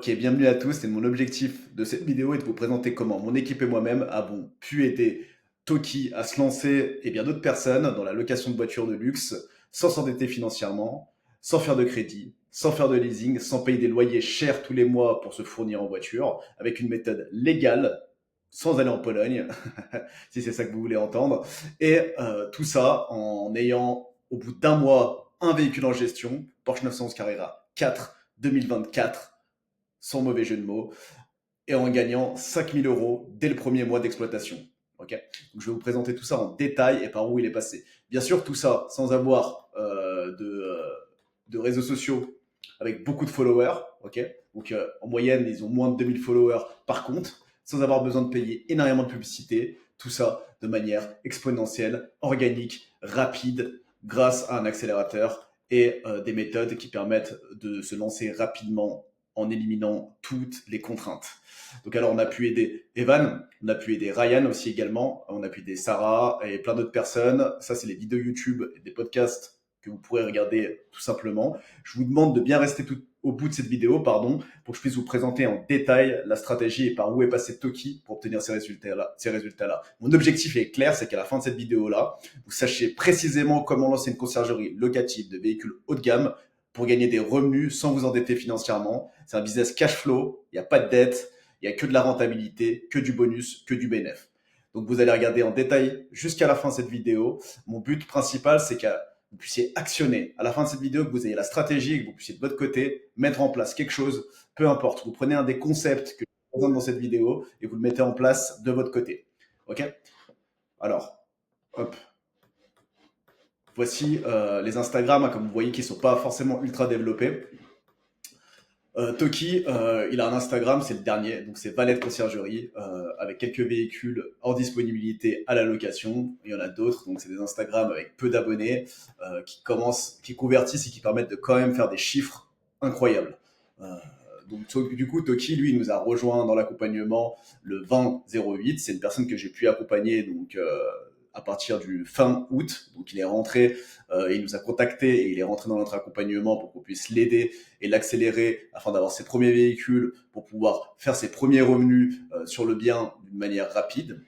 Ok, bienvenue à tous. Et mon objectif de cette vidéo est de vous présenter comment mon équipe et moi-même avons pu aider Toki à se lancer et bien d'autres personnes dans la location de voitures de luxe sans s'endetter financièrement, sans faire de crédit, sans faire de leasing, sans payer des loyers chers tous les mois pour se fournir en voiture, avec une méthode légale, sans aller en Pologne, si c'est ça que vous voulez entendre. Et tout ça en ayant, au bout d'un mois, un véhicule en gestion, Porsche 911 Carrera 4 2024 sans mauvais jeu de mots, et en gagnant 5000 euros dès le premier mois d'exploitation. Okay, donc je vais vous présenter tout ça en détail et par où il est passé. Bien sûr, tout ça sans avoir de réseaux sociaux avec beaucoup de followers. Okay, donc en moyenne, ils ont moins de 2000 followers par compte, sans avoir besoin de payer énormément de publicité. Tout ça de manière exponentielle, organique, rapide, grâce à un accélérateur et des méthodes qui permettent de se lancer rapidement en éliminant toutes les contraintes. Donc alors on a pu aider Evan, on a pu aider Ryan aussi également, on a pu aider Sarah et plein d'autres personnes. Ça c'est les vidéos YouTube et des podcasts que vous pourrez regarder tout simplement. Je vous demande de bien rester tout au bout de cette vidéo, pardon, pour que je puisse vous présenter en détail la stratégie et par où est passé Toki pour obtenir ces résultats-là. Mon objectif est clair, c'est qu'à la fin de cette vidéo-là, vous sachiez précisément comment lancer une conciergerie locative de véhicules haut de gamme pour gagner des revenus sans vous endetter financièrement. C'est un business cash flow, il n'y a pas de dette, il n'y a que de la rentabilité, que du bonus, que du bénéfice. Donc vous allez regarder en détail jusqu'à la fin de cette vidéo. Mon but principal, c'est que vous puissiez actionner à la fin de cette vidéo, que vous ayez la stratégie, que vous puissiez de votre côté mettre en place quelque chose, peu importe. Vous prenez un des concepts que je présente dans cette vidéo et vous le mettez en place de votre côté. Ok? Alors, hop. Voici les Instagram, comme vous voyez, qui ne sont pas forcément ultra développés. Toki, il a un Instagram, c'est le dernier, donc c'est Valet de Conciergerie, avec quelques véhicules en disponibilité à la location. Il y en a d'autres, donc c'est des Instagram avec peu d'abonnés, qui convertissent et qui permettent de quand même faire des chiffres incroyables. Donc du coup, Toki, lui, il nous a rejoint dans l'accompagnement le 20-08. C'est une personne que j'ai pu accompagner donc à partir du fin août. Donc il est rentré, il nous a contacté et il est rentré dans notre accompagnement pour qu'on puisse l'aider et l'accélérer afin d'avoir ses premiers véhicules pour pouvoir faire ses premiers revenus sur le bien d'une manière rapide.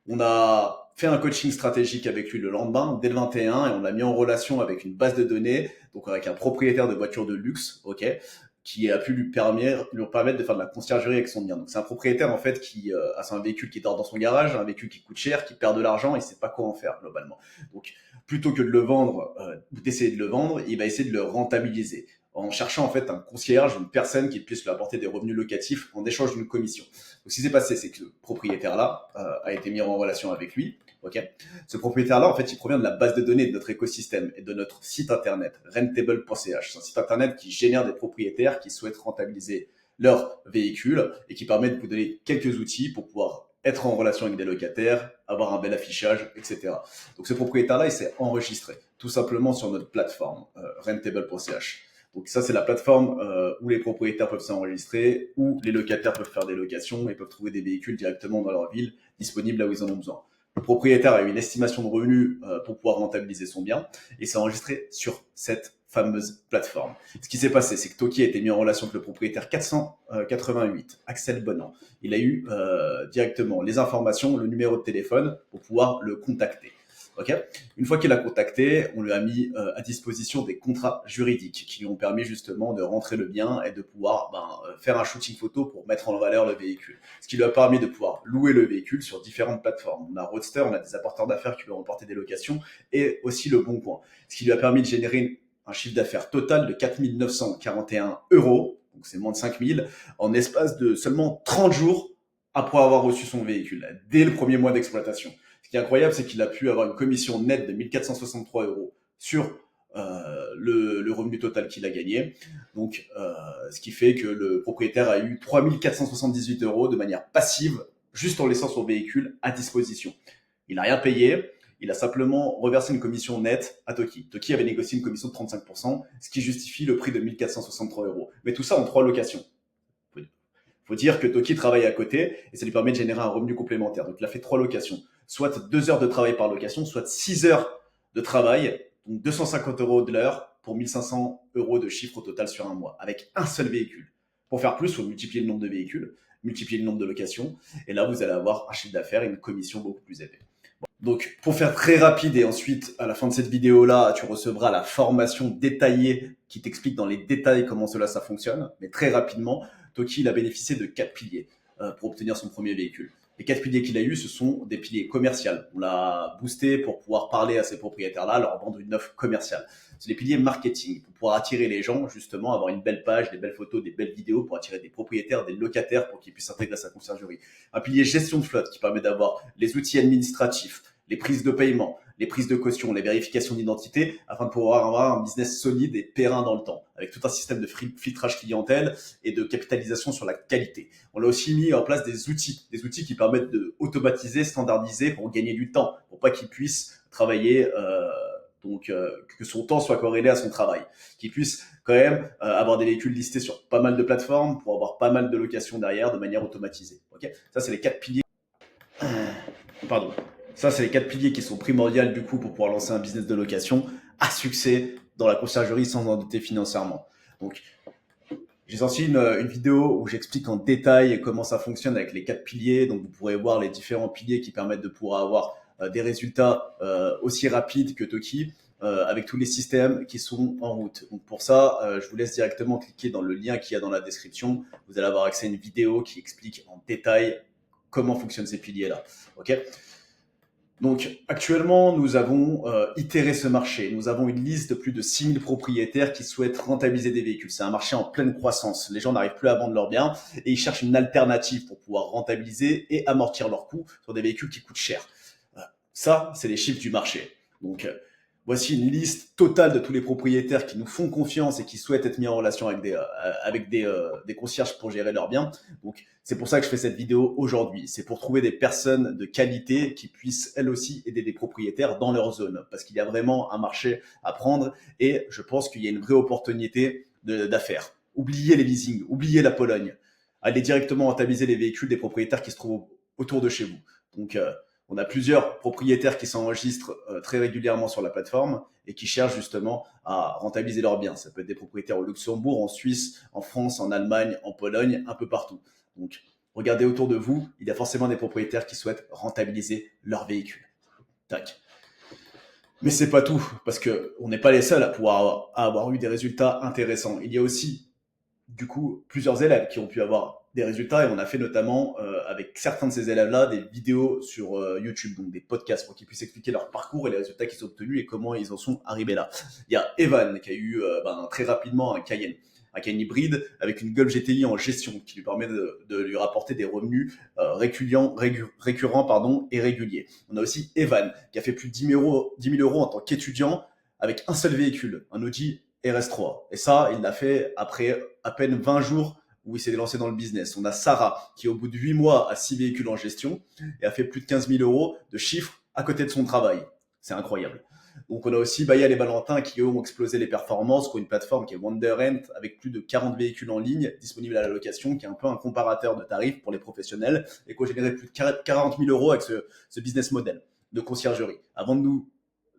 On a fait un coaching stratégique avec lui le lendemain, dès le 21, et on l'a mis en relation avec une base de données, donc avec un propriétaire de voitures de luxe, ok, qui a pu lui permettre de faire de la conciergerie avec son bien. Donc c'est un propriétaire en fait qui a un véhicule qui dort dans son garage, un véhicule qui coûte cher, qui perd de l'argent, et il sait pas quoi en faire globalement. Donc plutôt que de le vendre ou d'essayer de le vendre, il va essayer de le rentabiliser en cherchant en fait un concierge, une personne qui puisse lui apporter des revenus locatifs en échange d'une commission. Donc, ce qui s'est passé, c'est que ce propriétaire-là a été mis en relation avec lui. Okay, ce propriétaire-là, en fait, il provient de la base de données de notre écosystème et de notre site internet, rentable.ch. C'est un site internet qui génère des propriétaires qui souhaitent rentabiliser leurs véhicules et qui permet de vous donner quelques outils pour pouvoir être en relation avec des locataires, avoir un bel affichage, etc. Donc ce propriétaire-là, il s'est enregistré tout simplement sur notre plateforme rentable.ch. Donc ça, c'est la plateforme où les propriétaires peuvent s'enregistrer, où les locataires peuvent faire des locations et peuvent trouver des véhicules directement dans leur ville, disponibles là où ils en ont besoin. Le propriétaire a eu une estimation de revenus pour pouvoir rentabiliser son bien et s'est enregistré sur cette fameuse plateforme. Ce qui s'est passé, c'est que Toki a été mis en relation avec le propriétaire 488, Axel Bonan. Il a eu directement les informations, le numéro de téléphone pour pouvoir le contacter. Okay, une fois qu'il a contacté, on lui a mis à disposition des contrats juridiques qui lui ont permis justement de rentrer le bien et de pouvoir faire un shooting photo pour mettre en valeur le véhicule. Ce qui lui a permis de pouvoir louer le véhicule sur différentes plateformes. On a Roadster, on a des apporteurs d'affaires qui lui ont apporté des locations et aussi le Bon Coin. Ce qui lui a permis de générer un chiffre d'affaires total de 4 941 euros, donc c'est moins de 5 000, en espace de seulement 30 jours après avoir reçu son véhicule, dès le premier mois d'exploitation. Ce qui est incroyable, c'est qu'il a pu avoir une commission nette de 1463 euros sur le revenu total qu'il a gagné. Donc, ce qui fait que le propriétaire a eu 3478 euros de manière passive, juste en laissant son véhicule à disposition. Il n'a rien payé, il a simplement reversé une commission nette à Toki. Toki avait négocié une commission de 35%, ce qui justifie le prix de 1463 euros. Mais tout ça en 3 locations. Faut dire que Toki travaille à côté et ça lui permet de générer un revenu complémentaire. Donc, il a fait 3 locations. Soit 2 heures de travail par location, soit 6 heures de travail, donc 250 euros de l'heure pour 1500 euros de chiffre au total sur un mois, avec un seul véhicule. Pour faire plus, il faut multiplier le nombre de véhicules, multiplier le nombre de locations, et là, vous allez avoir un chiffre d'affaires et une commission beaucoup plus élevée. Donc, pour faire très rapide, et ensuite, à la fin de cette vidéo-là, tu recevras la formation détaillée qui t'explique dans les détails comment ça fonctionne. Mais très rapidement, Toki, il a bénéficié de 4 piliers pour obtenir son premier véhicule. Les 4 piliers qu'il a eu, ce sont des piliers commerciaux. On l'a boosté pour pouvoir parler à ces propriétaires-là, leur vendre une offre commerciale. C'est les piliers marketing, pour pouvoir attirer les gens, justement, avoir une belle page, des belles photos, des belles vidéos pour attirer des propriétaires, des locataires pour qu'ils puissent s'intégrer à sa conciergerie. Un pilier gestion de flotte qui permet d'avoir les outils administratifs, les prises de paiement, les prises de caution, les vérifications d'identité, afin de pouvoir avoir un business solide et périn dans le temps, avec tout un système de filtrage clientèle et de capitalisation sur la qualité. On a aussi mis en place des outils qui permettent de automatiser, standardiser pour gagner du temps, pour pas qu'ils puissent travailler, que son temps soit corrélé à son travail, qu'il puisse quand même avoir des véhicules listés sur pas mal de plateformes pour avoir pas mal de locations derrière de manière automatisée. Ok, ça c'est les 4 piliers. Pardon. Ça, c'est les 4 piliers qui sont primordiaux du coup pour pouvoir lancer un business de location à succès dans la conciergerie sans en douter financièrement. Donc, j'ai sorti une vidéo où j'explique en détail comment ça fonctionne avec les 4 piliers. Donc, vous pourrez voir les différents piliers qui permettent de pouvoir avoir des résultats aussi rapides que Toki avec tous les systèmes qui sont en route. Donc, pour ça, je vous laisse directement cliquer dans le lien qu'il y a dans la description. Vous allez avoir accès à une vidéo qui explique en détail comment fonctionnent ces piliers-là. Ok ? Donc actuellement, nous avons itéré ce marché. Nous avons une liste de plus de 6000 propriétaires qui souhaitent rentabiliser des véhicules. C'est un marché en pleine croissance. Les gens n'arrivent plus à vendre leurs biens et ils cherchent une alternative pour pouvoir rentabiliser et amortir leurs coûts sur des véhicules qui coûtent cher. Ça, c'est les chiffres du marché. Donc voici une liste totale de tous les propriétaires qui nous font confiance et qui souhaitent être mis en relation avec des concierges pour gérer leurs biens. Donc, c'est pour ça que je fais cette vidéo aujourd'hui. C'est pour trouver des personnes de qualité qui puissent, elles aussi, aider des propriétaires dans leur zone. Parce qu'il y a vraiment un marché à prendre et je pense qu'il y a une vraie opportunité d'affaires. Oubliez les leasings, oubliez la Pologne. Allez directement rentabiliser les véhicules des propriétaires qui se trouvent autour de chez vous. Donc, on a plusieurs propriétaires qui s'enregistrent très régulièrement sur la plateforme et qui cherchent justement à rentabiliser leurs biens. Ça peut être des propriétaires au Luxembourg, en Suisse, en France, en Allemagne, en Pologne, un peu partout. Donc, regardez autour de vous, il y a forcément des propriétaires qui souhaitent rentabiliser leurs véhicules. Tac. Mais c'est pas tout, parce que on n'est pas les seuls à pouvoir avoir eu des résultats intéressants. Il y a aussi du coup plusieurs élèves qui ont pu avoir des résultats et on a fait notamment avec certains de ces élèves-là des vidéos sur YouTube, donc des podcasts pour qu'ils puissent expliquer leur parcours et les résultats qu'ils ont obtenus et comment ils en sont arrivés là. Il y a Evan qui a eu très rapidement un Cayenne hybride avec une Golf GTI en gestion qui lui permet de lui rapporter des revenus récurrents et réguliers. On a aussi Evan qui a fait plus de 10 000 euros en tant qu'étudiant avec un seul véhicule, un Audi RS3. Et ça, il l'a fait après à peine 20 jours où il s'est lancé dans le business. On a Sarah qui, au bout de 8 mois, a 6 véhicules en gestion et a fait plus de 15 000 euros de chiffre à côté de son travail. C'est incroyable. Donc, on a aussi Bayal et Valentin qui, eux, ont explosé les performances, qui ont une plateforme qui est WonderRent avec plus de 40 véhicules en ligne disponibles à la location, qui est un peu un comparateur de tarifs pour les professionnels et qui ont généré plus de 40 000 euros avec ce business model de conciergerie. Avant de nous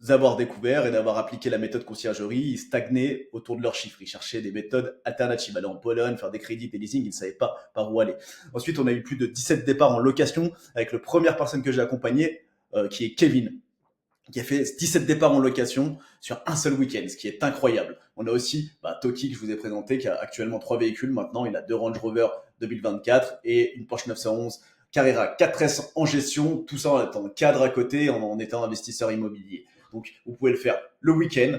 avoir découvert et d'avoir appliqué la méthode conciergerie, ils stagnaient autour de leurs chiffres. Ils cherchaient des méthodes alternatives, aller en Pologne, faire des crédits, des leasing, ils ne savaient pas par où aller. Ensuite, on a eu plus de 17 départs en location avec la première personne que j'ai accompagnée, qui est Kevin, qui a fait 17 départs en location sur un seul week-end, ce qui est incroyable. On a aussi Toki, que je vous ai présenté, qui a actuellement 3 véhicules. Maintenant, il a 2 Range Rover 2024 et une Porsche 911 Carrera 4S en gestion, tout ça en étant cadre à côté, en étant investisseur immobilier. Donc, vous pouvez le faire le week-end,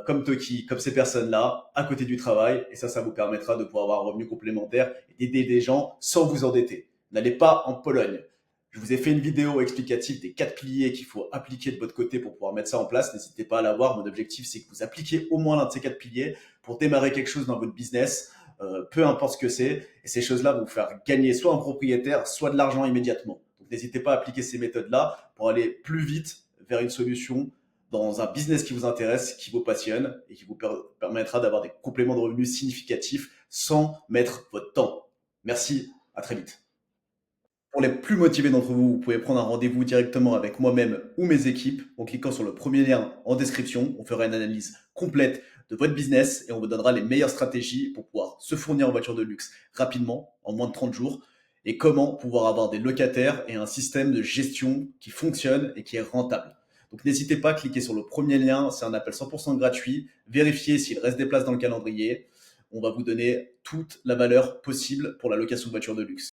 comme Toki, comme ces personnes-là, à côté du travail. Et ça vous permettra de pouvoir avoir un revenu complémentaire et d'aider des gens sans vous endetter. N'allez pas en Pologne. Je vous ai fait une vidéo explicative des 4 piliers qu'il faut appliquer de votre côté pour pouvoir mettre ça en place. N'hésitez pas à la voir. Mon objectif, c'est que vous appliquiez au moins l'un de ces 4 piliers pour démarrer quelque chose dans votre business, peu importe ce que c'est. Et ces choses-là vont vous faire gagner soit un propriétaire, soit de l'argent immédiatement. Donc, n'hésitez pas à appliquer ces méthodes-là pour aller plus vite vers une solution dans un business qui vous intéresse, qui vous passionne et qui vous permettra d'avoir des compléments de revenus significatifs sans mettre votre temps. Merci, à très vite. Pour les plus motivés d'entre vous, vous pouvez prendre un rendez-vous directement avec moi-même ou mes équipes en cliquant sur le premier lien en description. On fera une analyse complète de votre business et on vous donnera les meilleures stratégies pour pouvoir se fournir en voiture de luxe rapidement, en moins de 30 jours, et comment pouvoir avoir des locataires et un système de gestion qui fonctionne et qui est rentable. Donc n'hésitez pas à cliquer sur le premier lien, c'est un appel 100% gratuit. Vérifiez s'il reste des places dans le calendrier. On va vous donner toute la valeur possible pour la location de voiture de luxe.